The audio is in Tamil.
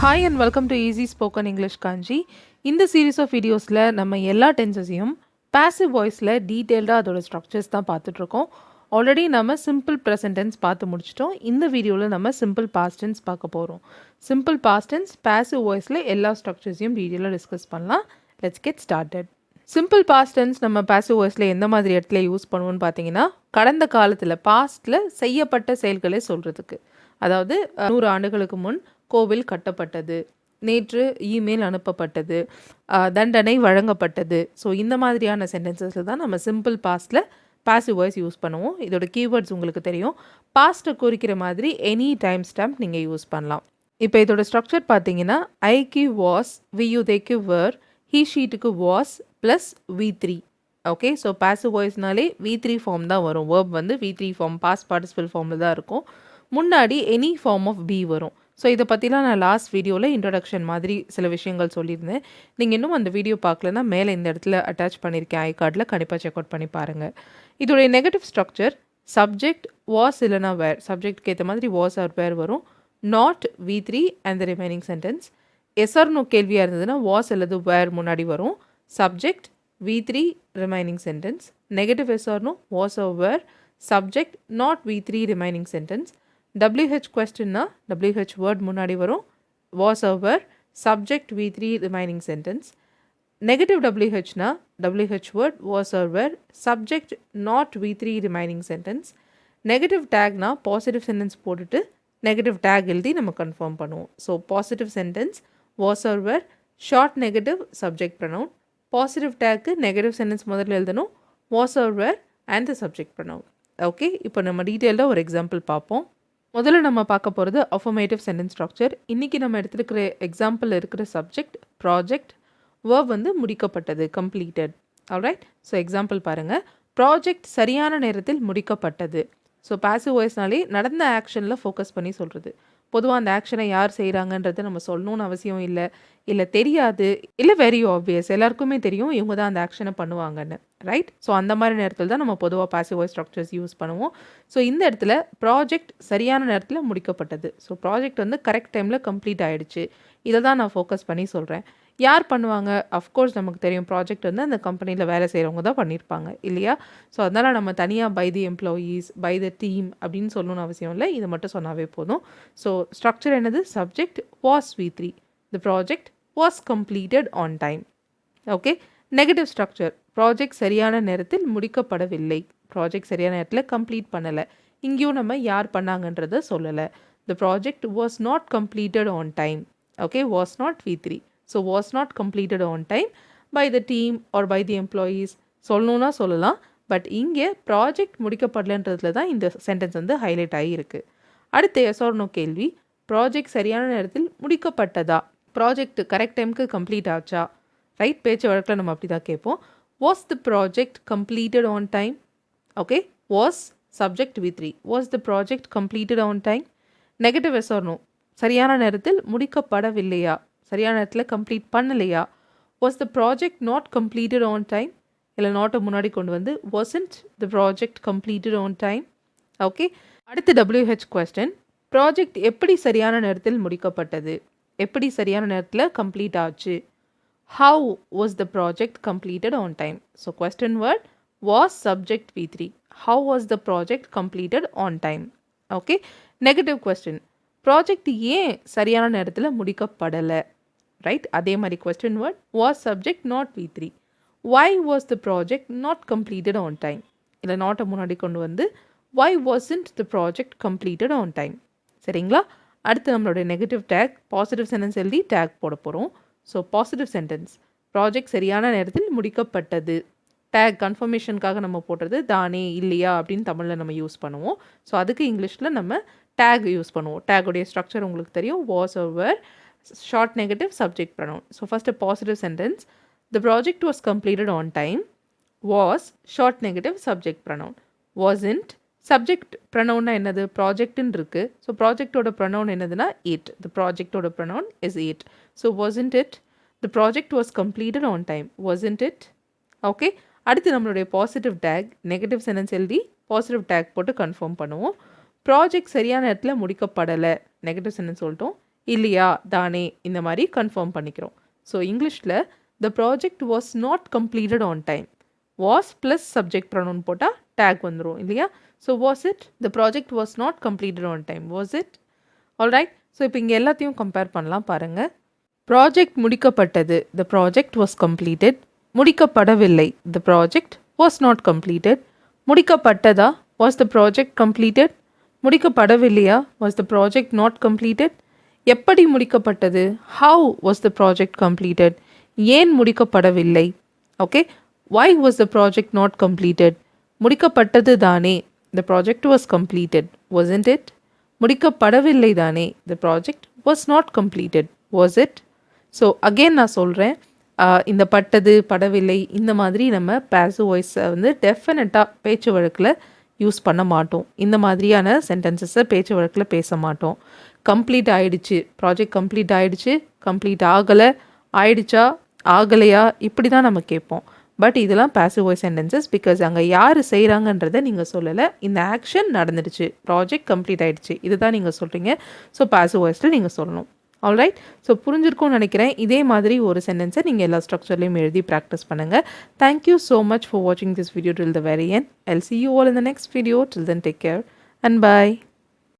Hi and welcome to Easy Spoken English Kanchi. இந்த சீரீஸ் ஆஃப் வீடியோஸில் நம்ம எல்லா டென்சஸையும் பாசிவ் வாய்ஸில் டீட்டெயில்டாக அதோட ஸ்ட்ரக்சர்ஸ் தான் பார்த்துட்ருக்கோம். ஆல்ரெடி நம்ம சிம்பிள் ப்ரெசன்ட் டென்ஸ் பார்த்து முடிச்சிட்டோம். இந்த வீடியோவில் நம்ம சிம்பிள் பாஸ்ட் டென்ஸ் பார்க்க போகிறோம். சிம்பிள் பாஸ்ட் டென்ஸ் பாசிவ் வாய்ஸில் எல்லா ஸ்ட்ரக்சர்ஸையும் டீட்டெயிலாக டிஸ்கஸ் பண்ணலாம். Let's get started. Simple past tense நம்ம பாசிவ் வாய்ஸில் எந்த மாதிரி இடத்துல யூஸ் பண்ணுவோன்னு பார்த்தீங்கன்னா, கடந்த காலத்தில் பாஸ்ட்டில் செய்யப்பட்ட செயல்களை சொல்கிறதுக்கு. அதாவது 100 ஆண்டுகளுக்கு முன் கோவில் கட்டப்பட்டது, நேற்று இமெயில் அனுப்பப்பட்டது, தண்டனை வழங்கப்பட்டது. ஸோ இந்த மாதிரியான சென்டென்சஸில் தான் நம்ம சிம்பிள் பாஸ்ட்டில் பாசிவ் வாய்ஸ் யூஸ் பண்ணுவோம். இதோட கீவேர்ட்ஸ் உங்களுக்கு தெரியும். பாஸ்ட்டை குறிக்கிற மாதிரி எனி டைம் ஸ்டாம்ப் நீங்கள் யூஸ் பண்ணலாம். இப்போ இதோட ஸ்ட்ரக்சர் பார்த்தீங்கன்னா, ஐக்கு வாஸ், வியூதேக்கு வர், ஹீ ஷீட்டுக்கு was plus V3. Okay, so passive வாய்ஸ்னாலே V3 ஃபார்ம் தான் வரும். வேர்ப் வந்து V3 ஃபார்ம், பாஸ்ட் பார்ட்டிசிபிள் ஃபார்மில் தான் இருக்கும். முன்னாடி எனி ஃபார்ம் ஆஃப் பி வரும். ஸோ இதை பற்றிலாம் நான் லாஸ்ட் வீடியோவில் இன்ட்ரடக்ஷன் மாதிரி சில விஷயங்கள் சொல்லியிருந்தேன். நீங்கள் இன்னும் அந்த வீடியோ பார்க்கலன்னா மேலே இந்த இடத்துல அட்டாச் பண்ணியிருக்கேன் ஐ கார்டில், கண்டிப்பாக செக் அவுட் பண்ணி பாருங்கள். இதோடைய நெகட்டிவ் ஸ்ட்ரக்சர் சப்ஜெக்ட் வாஸ் இல்லைனா வேர், சப்ஜெக்ட்க்கு ஏற்ற மாதிரி வாஸ் ஆர் வேர் வரும். Not V3 and the remaining sentence. Yes or no கேள்வியாக இருந்ததுன்னா வாஸ் அல்லது வேர் முன்னாடி வரும். Subject V3 remaining sentence. Negative yes or no was or were, subject not V3 remaining sentence. WH கொஸ்டின்னா WH வேர்ட் முன்னாடி வரும். Was or were, subject V3 remaining sentence. Negative WHனா WH word was or were, subject not V3 remaining sentence. Negative டேக்னா பாசிட்டிவ் சென்டென்ஸ் போட்டுட்டு நெகட்டிவ் டேக் எழுதி நம்ம கன்ஃபார்ம் பண்ணுவோம். So positive sentence was over, short negative subject pronoun. Positive டேக்கு நெகட்டிவ் சென்டென்ஸ் முதல்ல எழுதணும், was over and the subject pronoun. Okay, இப்போ நம்ம டீட்டெயில்டாக ஒரு எக்ஸாம்பிள் பார்ப்போம். முதல்ல நம்ம பார்க்க போகிறது அஃபர்மேட்டிவ் சென்டென்ஸ் ஸ்ட்ரக்சர். இன்றைக்கி நம்ம எடுத்துருக்கிற எக்ஸாம்பிள் இருக்கிற சப்ஜெக்ட் ப்ராஜெக்ட், வேர்ப் வந்து முடிக்கப்பட்டது, கம்ப்ளீட்டட். ஆல்ரைட், ஸோ எக்ஸாம்பிள் பாருங்கள். ப்ராஜெக்ட் சரியான நேரத்தில் முடிக்கப்பட்டது. ஸோ பாசிவ் வாய்ஸ்னாலே நடந்த ஆக்ஷனில் ஃபோக்கஸ் பண்ணி சொல்கிறது. பொதுவாக அந்த ஆக்ஷனை யார் செய்கிறாங்கன்றது நம்ம சொல்லணும்னு அவசியம் இல்லை, இல்லை தெரியாது, இல்லை வெரி ஆப்வியஸ், எல்லாருக்குமே தெரியும் இவங்க தான் அந்த ஆக்ஷனை பண்ணுவாங்கன்னு. ரைட், ஸோ அந்த மாதிரி நேரத்தில் தான் நம்ம பொதுவாக பாசிவ் வாய்ஸ் ஸ்ட்ரக்சர்ஸ் யூஸ் பண்ணுவோம். ஸோ இந்த இடத்துல ப்ராஜெக்ட் சரியான நேரத்தில் முடிக்கப்பட்டது. ஸோ ப்ராஜெக்ட் வந்து கரெக்ட் டைமில் கம்ப்ளீட் ஆகிடுச்சு. இதை தான் நான் ஃபோக்கஸ் பண்ணி சொல்கிறேன். யார் பண்ணுவாங்க? அஃப்கோர்ஸ் நமக்கு தெரியும் ப்ராஜெக்ட் வந்து அந்த கம்பெனியில் வேலை செய்கிறவங்க தான் பண்ணியிருப்பாங்க இல்லையா? ஸோ அதனால் நம்ம தனியாக by the employees, by the team அப்படின்னு சொல்லணும்னு அவசியம் இல்லை. இது மட்டும் சொன்னாவே போதும். ஸோ ஸ்ட்ரக்சர் என்னது? Subject was V3, the project was completed on time. Okay, negative structure project சரியான நேரத்தில் முடிக்கப்படவில்லை, ப்ராஜெக்ட் சரியான நேரத்தில் கம்ப்ளீட் பண்ணலை. இங்கேயும் நம்ம யார் பண்ணாங்கன்றதை சொல்லலை. The project was not completed on time. Okay, was not V3. So was not completed on time by the team or by the employees சொல்லணுன்னா சொல்லலாம். பட் இங்கே ப்ராஜெக்ட் முடிக்கப்படலன்றதுல தான் இந்த சென்டென்ஸ் வந்து ஹைலைட் ஆகியிருக்கு. அடுத்து எஸ் ஆர் நோ கேள்வி. ப்ராஜெக்ட் சரியான நேரத்தில் முடிக்கப்பட்டதா? ப்ராஜெக்ட் கரெக்ட் டைமுக்கு கம்ப்ளீட் ஆச்சா? ரைட், பேச்சு வழக்கில் நம்ம அப்படி தான் கேட்போம். Was the project completed on time? Okay, was subject V3. Was the project completed on time? Negative yes or no, சரியான நேரத்தில் முடிக்கப்படவில்லையா, சரியான நேரத்தில் கம்ப்ளீட் பண்ணலையா? Was the project not completed on time? இல்லை நாட்டை முன்னாடி கொண்டு வந்து wasn't the project completed on time. Okay, அடுத்து WH கொஸ்டின். ப்ராஜெக்ட் எப்படி சரியான நேரத்தில் முடிக்கப்பட்டது, எப்படி சரியான நேரத்தில் கம்ப்ளீட் ஆச்சு? How was the project completed on time? So question word was subject V3. How was the project completed on time? Okay, negative question. Project ஏன் சரியான நேரத்தில் முடிக்கப்படலை? ரைட், அதே மாதிரி question word was subject not V3. Why was the project not completed on time? இல்லை நாட்டை முன்னாடி கொண்டு வந்து why wasn't the project completed on time. சரிங்களா? அடுத்து நம்மளுடைய நெகட்டிவ் டேக், பாசிட்டிவ் சென்டென்ஸ் எழுதி டேக் போட போகிறோம். ஸோ பாசிட்டிவ் சென்டென்ஸ் ப்ராஜெக்ட் சரியான நேரத்தில் முடிக்கப்பட்டது. டேக் கன்ஃபர்மேஷனுக்காக நம்ம போடுறது தானே இல்லையா அப்படின்னு தமிழில் நம்ம யூஸ் பண்ணுவோம். ஸோ அதுக்கு இங்கிலீஷில் நம்ம டேக் யூஸ் பண்ணுவோம். டேக்குடைய ஸ்ட்ரக்சர் உங்களுக்கு தெரியும். Was over, short negative subject pronoun. So first positive sentence, the project was completed on time. Was short negative subject pronoun. Wasn't subject ப்ரனவுன்னா என்னது? ப்ராஜெக்ட்னு இருக்குது. ஸோ ப்ராஜெக்டோட ப்ரனவுன் என்னதுன்னா இட். த ப்ராஜெக்டோட pronoun is it. So wasn't it the project was completed on time. Wasn't it. Okay, அடுத்து நம்மளுடைய பாசிட்டிவ் டேக், நெகட்டிவ் சென்டென்ஸ் எழுதி பாசிட்டிவ் டேக் போட்டு கன்ஃபார்ம் பண்ணுவோம். ப்ராஜெக்ட் சரியான நேரத்தில் முடிக்கப்படலை, நெகட்டிவ் சென்டென்ஸ் சொல்லிட்டோம். இல்லையா தானே இந்த மாதிரி கன்ஃபார்ம் பண்ணிக்கிறோம். ஸோ இங்கிலீஷில் the project was not completed on time. Was plus subject pronoun போட்டால் டேக் வந்துடும் இல்லையா? So was it the project was not completed on time, was it? Alright. So இப்போ இங்கே எல்லாத்தையும் கம்பேர் பண்ணலாம் பாருங்கள். ப்ராஜெக்ட் முடிக்கப்பட்டது, த ப்ராஜெக்ட் வாஸ் கம்ப்ளீட்டட். முடிக்கப்படவில்லை, the project was not completed. முடிக்கப்பட்டதா, வாஸ் த ப்ராஜெக்ட் கம்ப்ளீட்டட். முடிக்கப்படவில்லையா, was the project not completed. எப்படி முடிக்கப்பட்டது, how was the project completed. ஏன் முடிக்கப்படவில்லை, okay. why was the project not completed. முடிக்கப்பட்டது தானே, the project was completed, wasn't it. முடிக்கப்படவில்லை தானே, the project was not completed, was it. So again நான் சொல்கிறேன், இந்த பட்டது படவில்லை இந்த மாதிரி நம்ம பேசிவ் வாய்ஸை வந்து டெஃபினட்டாக பேச்சு வழக்கில் யூஸ் பண்ண மாட்டோம். இந்த மாதிரியான சென்டென்சஸை பேச்சு வழக்கில் பேச மாட்டோம். கம்ப்ளீட் ஆகிடுச்சு, ப்ராஜெக்ட் கம்ப்ளீட் ஆகிடுச்சு, கம்ப்ளீட் ஆகலை, ஆயிடுச்சா ஆகலையா, இப்படி தான் நம்ம கேட்போம். பட் இதெல்லாம் பேசிவ் வாய்ஸ் சென்டென்சஸ். பிகாஸ் அங்கே யார் செய்கிறாங்கன்றதை நீங்கள் சொல்லலை, இந்த ஆக்ஷன் நடந்துடுச்சு, ப்ராஜெக்ட் கம்ப்ளீட் ஆகிடுச்சு, இது தான் நீங்கள் சொல்கிறீங்க. ஸோ பேசிவ் வாய்ஸில் நீங்கள் சொல்லணும். ஆல்ரைட். ஸோ புரிஞ்சிருக்கும்னு நினைக்கிறேன். இதே மாதிரி ஒரு சென்டென்ஸை நீங்கள் எல்லா ஸ்ட்ரக்சர்லையும் எழுதி ப்ராக்டிஸ் பண்ணுங்கள். தேங்க்யூ ஸோ மச் ஃபார் வாட்சிங் this video till the very end. I'll see you all in the next video. Till then, take care and bye.